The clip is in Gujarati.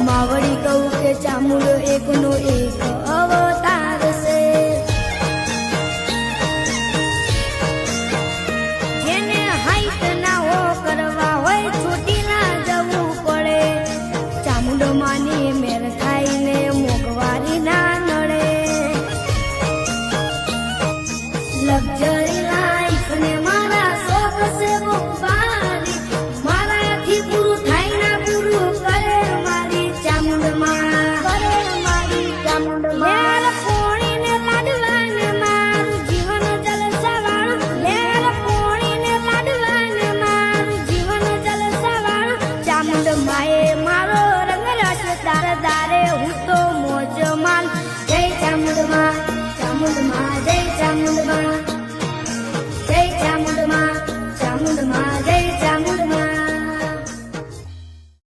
માવડી કહું કે ચામુંડો એકનો એક અવતાર છે. જેને હાઈટ ના હો કરવા હોય છૂટી ના જવું પડે. ચામુંડો માની મેર ખાઈને મોંઘવારી ના નડે. લક્ઝરી લાઈફ ને મારા શોખ છે બુકવારી. મારાથી પૂરું થાય ના પૂરું કરે મારી ચામુંડમાં. લેર પોણીને લાડવાને મારું જીવન જલસાવાળું. લેર પોણીને લાડવાને મારું જીવન જલસાવાળું. ચામુંડમાએ મારો રંગ રસ તારદારે હું તો મોજ માલ. જય ચામુંડમાં, ચામુંડમાં, જય ચામુંડમાં, જય ચામુંડમાં, ચામુંડમાં.